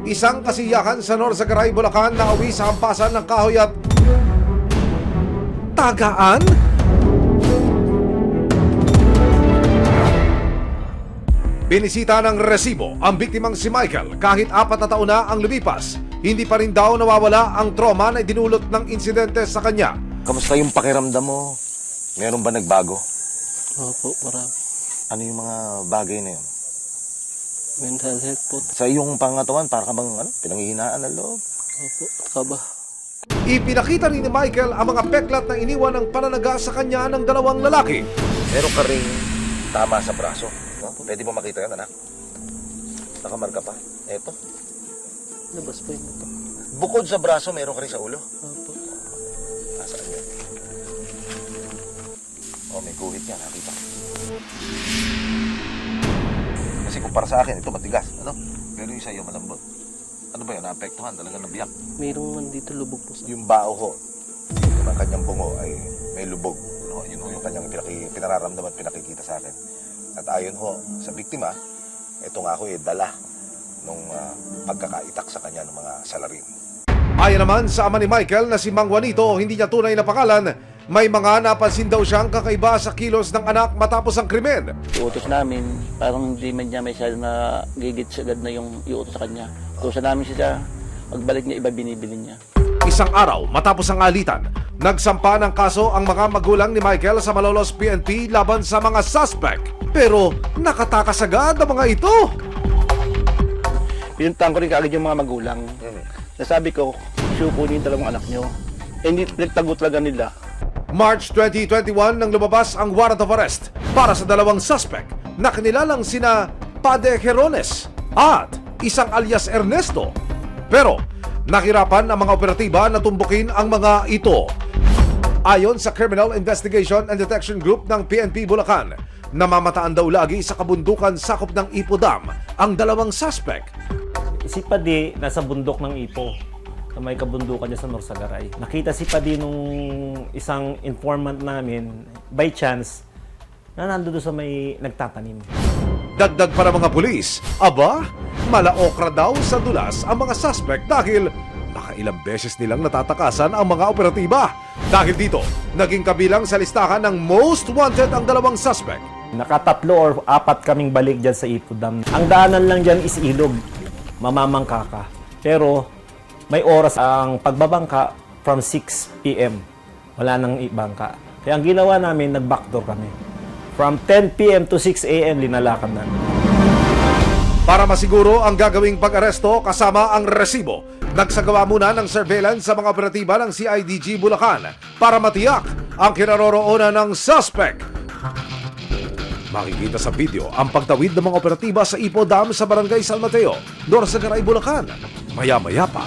Isang kasiyahan sa Norzagaray, Bulacan na uwi sa hampasan ng kahoy at tagaan? Binisita ng resibo ang biktimang si Michael kahit 4 na taon na ang lumipas. Hindi pa rin daw nawawala ang trauma na idinulot ng insidente sa kanya. Kamusta yung pakiramdam mo? Meron ba nagbago? Opo, marami. Ano yung mga bagay na yun? Mental health po. Sa iyong pangatawan, para ka bang pinanghihinaan ng loob? Opo, kaba. Ipinakita rin ni Michael ang mga peklat na iniwan ng pananaga sa kanya ng 2 lalaki. Meron ka ring tama sa braso. No? Pwede mo makita yan, anak? Nakamarka pa. Eto. Labas po yung mata. Bukod sa braso, meron ka rin sa ulo. Opo. Nasaan yun? Oh, may guhit yan. Nakita ko. Kasi kumpara sa akin, ito matigas. Ano? Pero yung sa iyo malambot. Ano ba yun? Naapektuhan. Talagang nabiyak. Mayroong man dito lubog po sa... Yung bao ho, yung kanyang bungo ay may lubog. No? Yun ho yung kanyang pinararamdaman at pinakikita sa akin. At ayon ho sa biktima, ito nga ho dala nung pagkakaitak sa kanya ng mga salarin. Ayon naman sa ama ni Michael na si Mang Juanito, hindi niya tunay na pangalan, may mga napansin daw siyang kakaiba sa kilos ng anak matapos ang krimen. Iutos namin, parang hindi man niya may masyado na gigit agad na yung iutos sa kanya. Utosan namin siya, magbalik niya, iba binibili niya. Isang araw matapos ang alitan, nagsampa ng kaso ang mga magulang ni Michael sa Malolos PNP laban sa mga suspect. Pero nakatakas agad ang mga ito. Pinuntahan ko rin kaagad yung mga magulang. Nasabi ko, kunin yung 2 anak niyo. Hindi nagtago talaga nila. March 2021 nang lumabas ang warrant of arrest para sa 2 suspect na kinilalang sina Pade Jerones at isang alias Ernesto. Pero nakirapan ang mga operatiba na tumbukin ang mga ito. Ayon sa Criminal Investigation and Detection Group ng PNP Bulacan, namamataan daw lagi sa kabundukan sakop ng Ipo Dam ang 2 suspect. Si Padi nasa bundok ng Ipo, sa may kabundukan niya sa Norzagaray. Nakita si Padi nung isang informant namin, by chance, na nandun sa may nagtatanim. Dagdag para mga pulis, aba, malaokra daw sa dulas ang mga suspect dahil nakailang beses nilang natatakasan ang mga operatiba. Dahil dito, naging kabilang sa listahan ng most wanted ang 2 suspect. Nakatatlo or 4 kaming balik dyan sa Ipo Dam. Ang daanan lang dyan is ilog. Mamamangka ka. Pero may oras ang pagbabangka from 6 p.m. Wala nang ibangka. Kaya ang ginawa namin, nag-backdoor kami. From 10 p.m. to 6 a.m. linalakad namin. Para masiguro ang gagawing pag-aresto kasama ang resibo, nagsagawa muna ng surveillance sa mga operatiba ng CIDG Bulacan para matiyak ang kinaroroonan ng suspect. Makikita sa video ang pagtawid ng mga operatiba sa Ipo Dam sa Barangay San Mateo, Norzagaray, Bulacan. Maya-maya pa,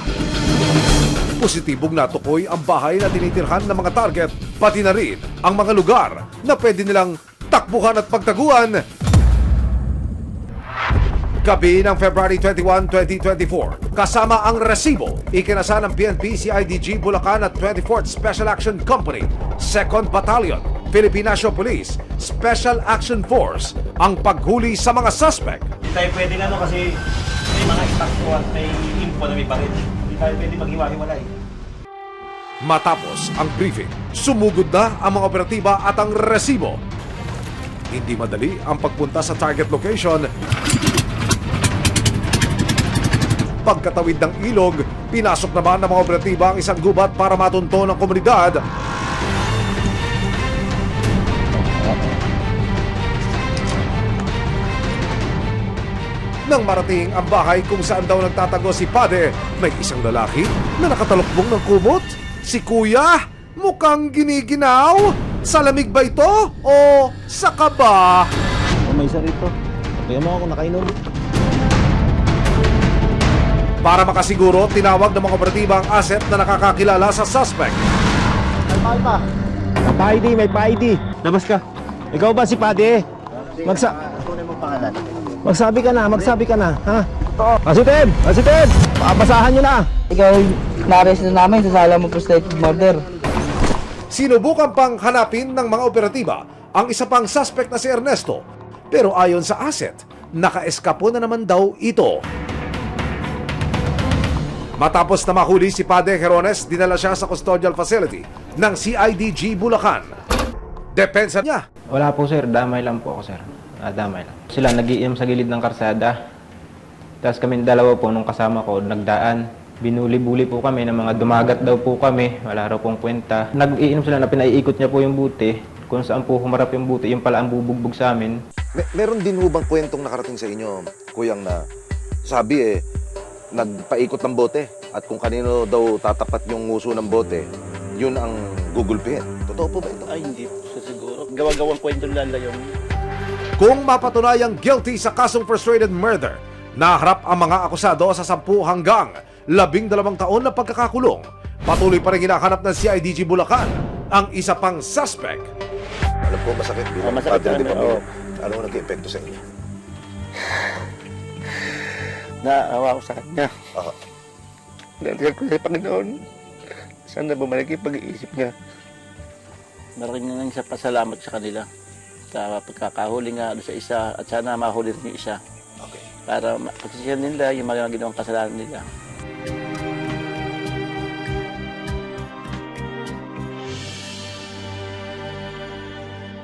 positibong natukoy ang bahay na tinitirhan ng mga target, pati na rin ang mga lugar na pwede nilang takbuhan at pagtaguan. Gabi ng February 21, 2024, kasama ang resibo, ikinasa ng PNP CIDG Bulacan at 24th Special Action Company, 2nd Battalion, Philippine National Police, Special Action Force, ang paghuli sa mga suspect. Hindi tayo pwede kasi may mga istaktuan, may info na may baril. Hindi tayo pwede maghiwa-hiwalay. Matapos ang briefing, sumugod na ang mga operatiba at ang resibo. Hindi madali ang pagpunta sa target location. Pagkatawid ng ilog, pinasok naman ng mga operatiba ang isang gubat para matunto ng komunidad. Nang marating ang bahay kung saan daw nagtatago si Pade, may isang lalaki na nakatalukbong ng kumot. Si Kuya, mukhang giniginaw. Sa lamig ba ito o sa kaba? May isa rito. Kaya mo ako nakainom. Para makasiguro, tinawag ng mga operatiba ang asset na nakakakilala sa suspect. May pa-ID. Labas ka. Ikaw ba si Pade? Magsabi ka na, ha? Asitin! Papasahan nyo na! Ikaw, na-arrest na namin sa sala mo for stated murder. Sinubukan pang hanapin ng mga operatiba ang isa pang suspect na si Ernesto. Pero ayon sa asset, naka-eskapo na naman daw ito. Matapos na mahuli si Padre Jerones, dinala siya sa custodial facility ng CIDG Bulacan. Depensa niya, Wala po sir, damay lang po ako sir. Damay lang. Sila nagiinom sa gilid ng karsada. Tapos kami dalawa po nung kasama ko nagdaan. Binuli-buli po kami ng mga dumagat daw po kami. Wala raw pong kwenta. Nag-iinom sila na pinaiikot niya po yung buti. Kung saan po humarap yung buti, yung pala ang bubugbog sa amin. Meron din ho bang kwentong nakarating sa inyo, kuyang, na sabi nagpaikot ng bote at kung kanino daw tatapat yung nguso ng bote, yun ang gugulpihin. Totoo po ba ito? Ay, hindi po sa siguro. Gawa-gawang kwento lala yung kung mapatunayang guilty sa kasong frustrated murder, naharap ang mga akusado sa 10 hanggang 12 taon na pagkakakulong. Patuloy pa rin hinahanap ng CIDG Bulacan ang isa pang suspect. Alam po, masakit bilang Masakit padre de naman, pamilya. oo. Ano ang nag-epekto sa inyo? naawa ko sa kanya. Aha. Nalagyan ko sa Panginoon. Sana bumalik yung pag-iisip niya. Malaking nga sa pasalamat sa kanila. Sa pagkakahuli nga doon sa isa at sana mahuli rin yung isa. Okay. Para mapagsisyan nila yung mga ginawang kasalanan nila.